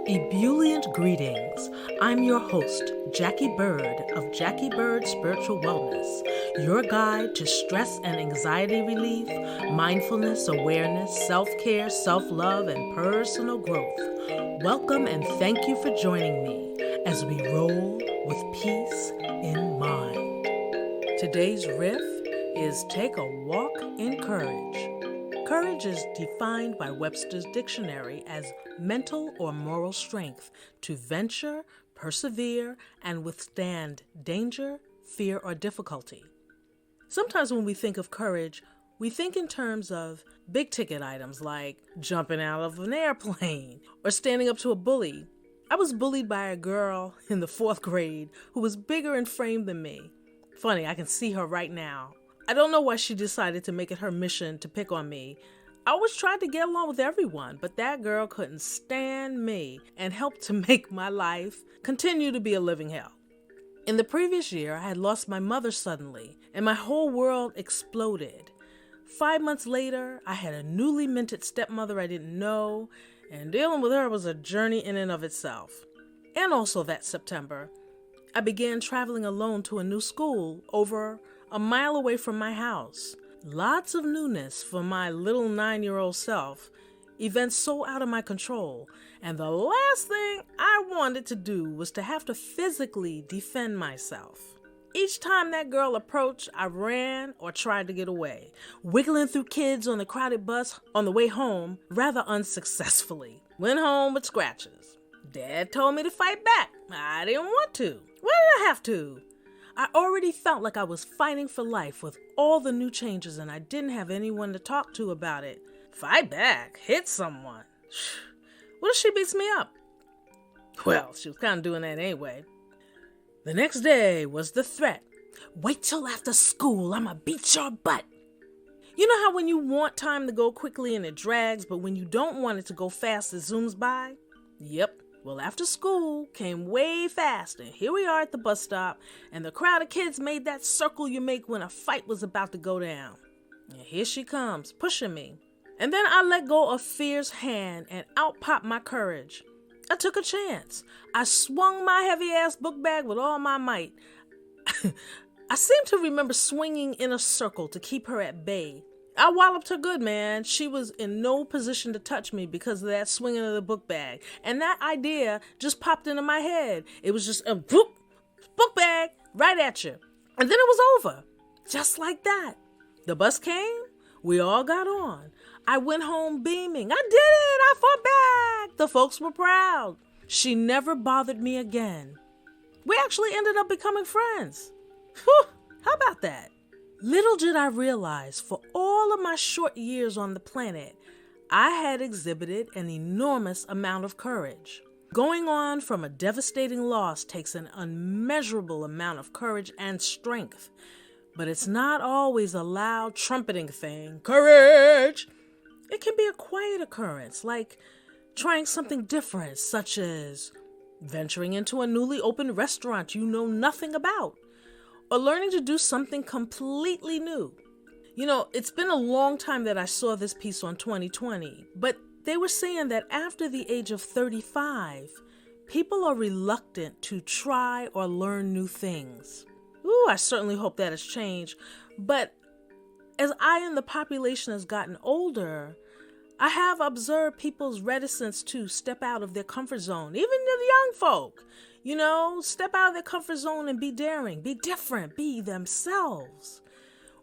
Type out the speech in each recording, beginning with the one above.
Ebullient greetings. I'm your host, Jacquie Bird of Jacquie Bird Spiritual Wellness, your guide to stress and anxiety relief, mindfulness, awareness, self-care, self-love, and personal growth. Welcome and thank you for joining me as we roll with peace in mind. Today's riff is Take a Walk in Courage. Courage is defined by Webster's Dictionary as mental or moral strength to venture, persevere, and withstand danger, fear, or difficulty. Sometimes when we think of courage, we think in terms of big-ticket items like jumping out of an airplane or standing up to a bully. I was bullied by a girl in the 4th grade who was bigger in frame than me. Funny, I can see her right now. I don't know why she decided to make it her mission to pick on me. I always tried to get along with everyone, but that girl couldn't stand me and helped to make my life continue to be a living hell. In the previous year, I had lost my mother suddenly, and my whole world exploded. 5 months later, I had a newly minted stepmother I didn't know, and dealing with her was a journey in and of itself. And also that September, I began traveling alone to a new school over a mile away from my house. Lots of newness for my little 9-year-old self, events so out of my control, and the last thing I wanted to do was to have to physically defend myself. Each time that girl approached, I ran or tried to get away, wiggling through kids on the crowded bus on the way home rather unsuccessfully. Went home with scratches. Dad told me to fight back. I didn't want to. Why did I have to? I already felt like I was fighting for life with all the new changes and I didn't have anyone to talk to about it. Fight back? Hit someone? What if she beats me up? Well, she was kind of doing that anyway. The next day was the threat. Wait till after school, I'ma beat your butt. You know how when you want time to go quickly and it drags, but when you don't want it to go fast, it zooms by? Yep. Well, after school came way fast, and here we are at the bus stop, and the crowd of kids made that circle you make when a fight was about to go down. And here she comes, pushing me. And then I let go of fear's hand, and out popped my courage. I took a chance. I swung my heavy-ass book bag with all my might. I seem to remember swinging in a circle to keep her at bay. I walloped her good, man. She was in no position to touch me because of that swinging of the book bag. And that idea just popped into my head. It was just a book bag right at you. And then it was over. Just like that. The bus came. We all got on. I went home beaming. I did it. I fought back. The folks were proud. She never bothered me again. We actually ended up becoming friends. Whew, how about that? Little did I realize, for all of my short years on the planet, I had exhibited an enormous amount of courage. Going on from a devastating loss takes an unmeasurable amount of courage and strength, but it's not always a loud trumpeting thing. Courage! It can be a quiet occurrence, like trying something different, such as venturing into a newly opened restaurant you know nothing about, or learning to do something completely new. You know, it's been a long time that I saw this piece on 2020, but they were saying that after the age of 35, people are reluctant to try or learn new things. Ooh, I certainly hope that has changed. But as I and the population has gotten older, I have observed people's reticence to step out of their comfort zone, even the young folk. You know, step out of their comfort zone and be daring, be different, be themselves.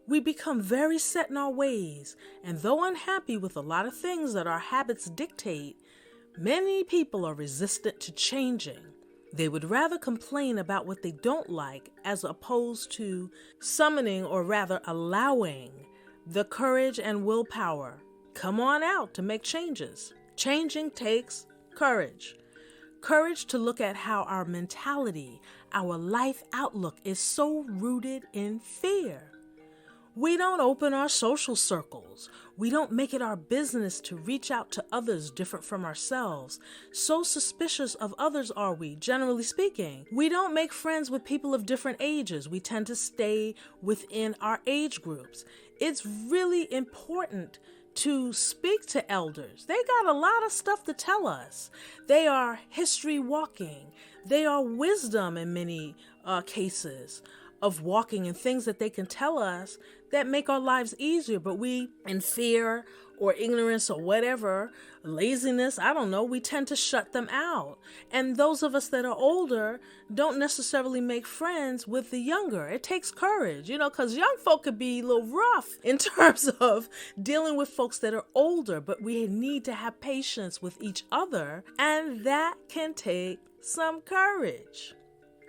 We become very set in our ways, and though unhappy with a lot of things that our habits dictate, many people are resistant to changing. They would rather complain about what they don't like as opposed to summoning, or rather allowing, the courage and willpower. Come on out to make changes. Changing takes courage. Courage to look at how our mentality, our life outlook is so rooted in fear. We don't open our social circles. We don't make it our business to reach out to others different from ourselves. So suspicious of others are we, generally speaking. We don't make friends with people of different ages. We tend to stay within our age groups. It's really important to speak to elders. They got a lot of stuff to tell us. They are history walking. They are wisdom in many cases of walking, and things that they can tell us that make our lives easier. But we, in fear or ignorance or whatever, laziness, I don't know, we tend to shut them out. And those of us that are older don't necessarily make friends with the younger. It takes courage, because young folk could be a little rough in terms of dealing with folks that are older, but we need to have patience with each other, and that can take some courage.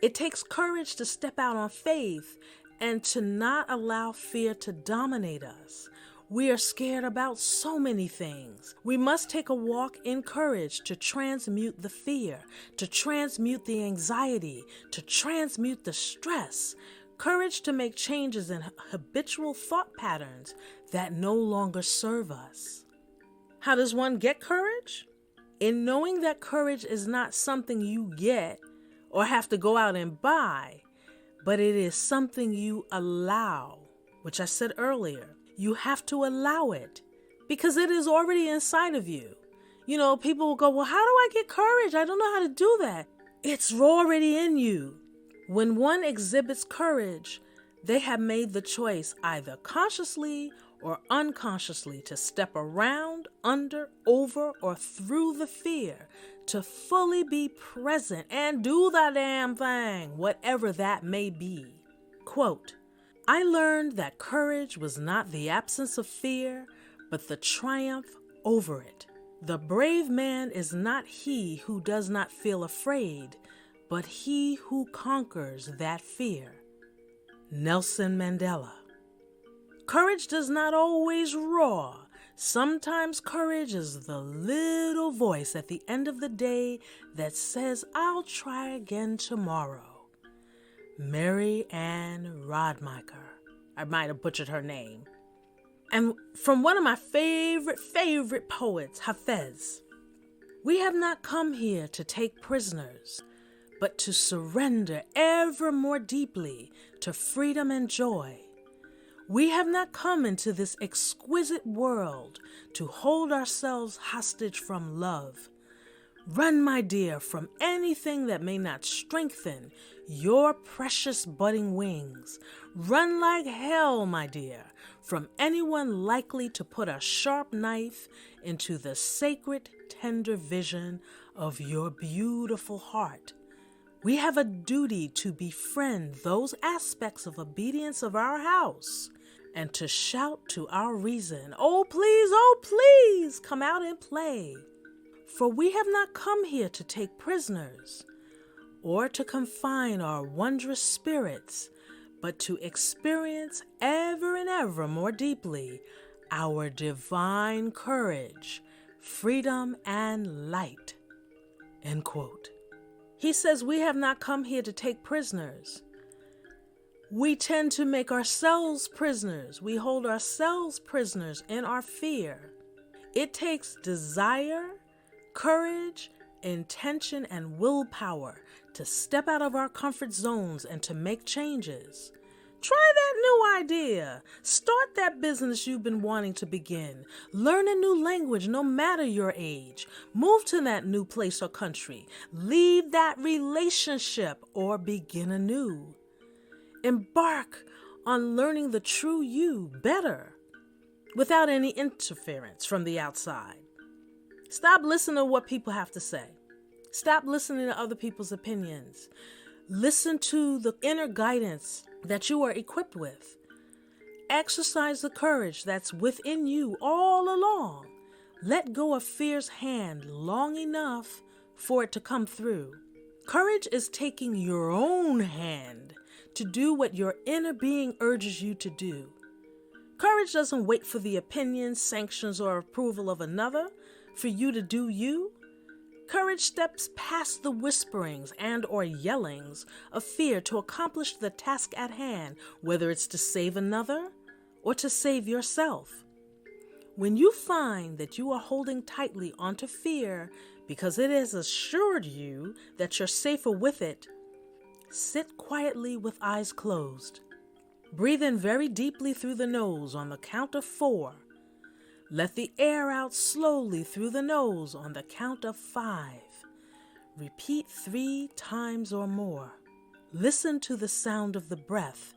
It takes courage to step out on faith and to not allow fear to dominate us. We are scared about so many things. We must take a walk in courage to transmute the fear, to transmute the anxiety, to transmute the stress. Courage to make changes in habitual thought patterns that no longer serve us. How does one get courage? In knowing that courage is not something you get or have to go out and buy, but it is something you allow, which I said earlier. You have to allow it because it is already inside of you. People will go, well, how do I get courage? I don't know how to do that. It's already in you. When one exhibits courage, they have made the choice either consciously or unconsciously to step around, under, over, or through the fear, to fully be present and do the damn thing, whatever that may be. Quote, I learned that courage was not the absence of fear, but the triumph over it. The brave man is not he who does not feel afraid, but he who conquers that fear. Nelson Mandela. Courage does not always roar. Sometimes courage is the little voice at the end of the day that says, I'll try again tomorrow. Mary Ann Rodmacher. I might have butchered her name. And from one of my favorite poets, Hafez. We have not come here to take prisoners, but to surrender ever more deeply to freedom and joy. We have not come into this exquisite world to hold ourselves hostage from love. Run, my dear, from anything that may not strengthen your precious budding wings. Run like hell, my dear, from anyone likely to put a sharp knife into the sacred, tender vision of your beautiful heart. We have a duty to befriend those aspects of obedience of our house and to shout to our reason, oh please, come out and play. For we have not come here to take prisoners or to confine our wondrous spirits, but to experience ever and ever more deeply our divine courage, freedom, and light. End quote. He says we have not come here to take prisoners. We tend to make ourselves prisoners. We hold ourselves prisoners in our fear. It takes desire, courage, intention, and willpower to step out of our comfort zones and to make changes. Try that new idea. Start that business you've been wanting to begin. Learn a new language no matter your age. Move to that new place or country. Leave that relationship or begin anew. Embark on learning the true you better without any interference from the outside. Stop listening to what people have to say. Stop listening to other people's opinions. Listen to the inner guidance that you are equipped with. Exercise the courage that's within you all along. Let go of fear's hand long enough for it to come through. Courage is taking your own hand to do what your inner being urges you to do. Courage doesn't wait for the opinions, sanctions, or approval of another for you to do you. Courage steps past the whisperings and or yellings of fear to accomplish the task at hand, whether it's to save another or to save yourself. When you find that you are holding tightly onto fear because it has assured you that you're safer with it, sit quietly with eyes closed. Breathe in very deeply through the nose on the count of 4. Let the air out slowly through the nose on the count of 5. Repeat 3 times or more. Listen to the sound of the breath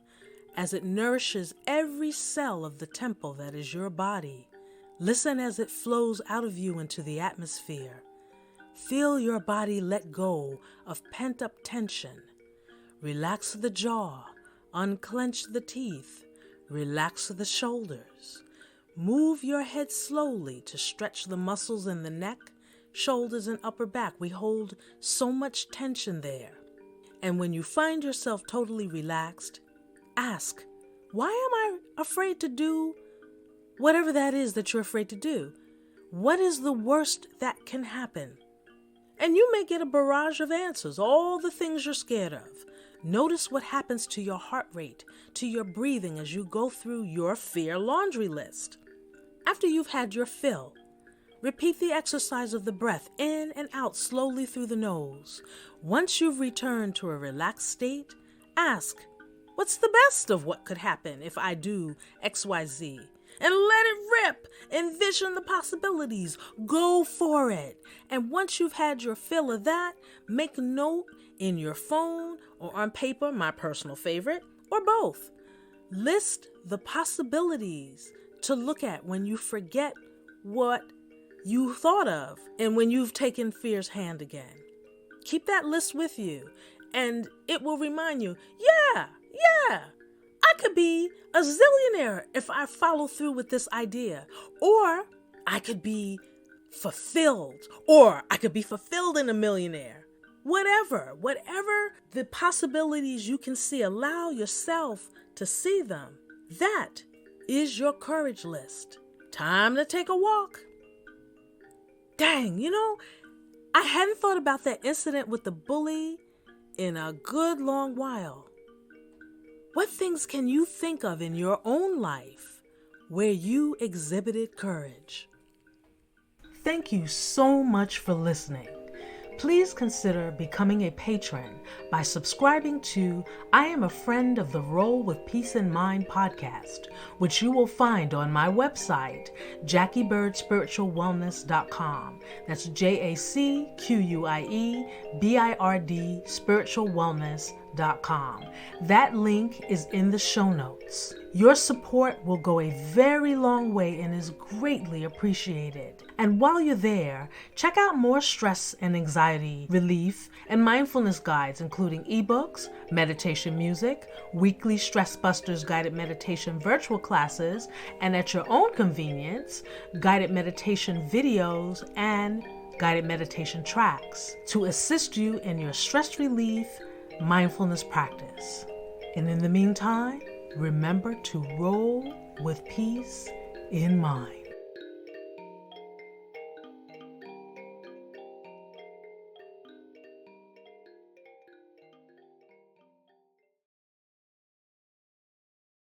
as it nourishes every cell of the temple that is your body. Listen as it flows out of you into the atmosphere. Feel your body let go of pent-up tension. Relax the jaw, unclench the teeth, relax the shoulders. Move your head slowly to stretch the muscles in the neck, shoulders, and upper back. We hold so much tension there. And when you find yourself totally relaxed, ask, why am I afraid to do whatever that is that you're afraid to do? What is the worst that can happen? And you may get a barrage of answers, all the things you're scared of. Notice what happens to your heart rate, to your breathing as you go through your fear laundry list. After you've had your fill, repeat the exercise of the breath in and out slowly through the nose. Once you've returned to a relaxed state, ask, what's the best of what could happen if I do XYZ? And let it rip. Envision the possibilities. Go for it. And once you've had your fill of that, make a note in your phone or on paper, my personal favorite, or both. List the possibilities to look at when you forget what you thought of and when you've taken fear's hand again. Keep that list with you and it will remind you, yeah, I could be a zillionaire if I follow through with this idea. Or I could be fulfilled. Or I could be fulfilled in a millionaire. Whatever the possibilities you can see, allow yourself to see them. That is your courage list. Time to take a walk. Dang, I hadn't thought about that incident with the bully in a good long while. What things can you think of in your own life where you exhibited courage? Thank you so much for listening. Please consider becoming a patron by subscribing to I Am a Friend of the Roll with Peace in Mind podcast, which you will find on my website, JackieBirdSpiritualWellness.com. That's JACQUIEBIRD spiritualwellness.com. That link is in the show notes. Your support will go a very long way and is greatly appreciated. And while you're there, check out more stress and anxiety relief and mindfulness guides, including ebooks, meditation music, weekly Stress Busters guided meditation virtual classes, and at your own convenience, guided meditation videos and guided meditation tracks to assist you in your stress relief mindfulness practice. And in the meantime, remember to roll with peace in mind.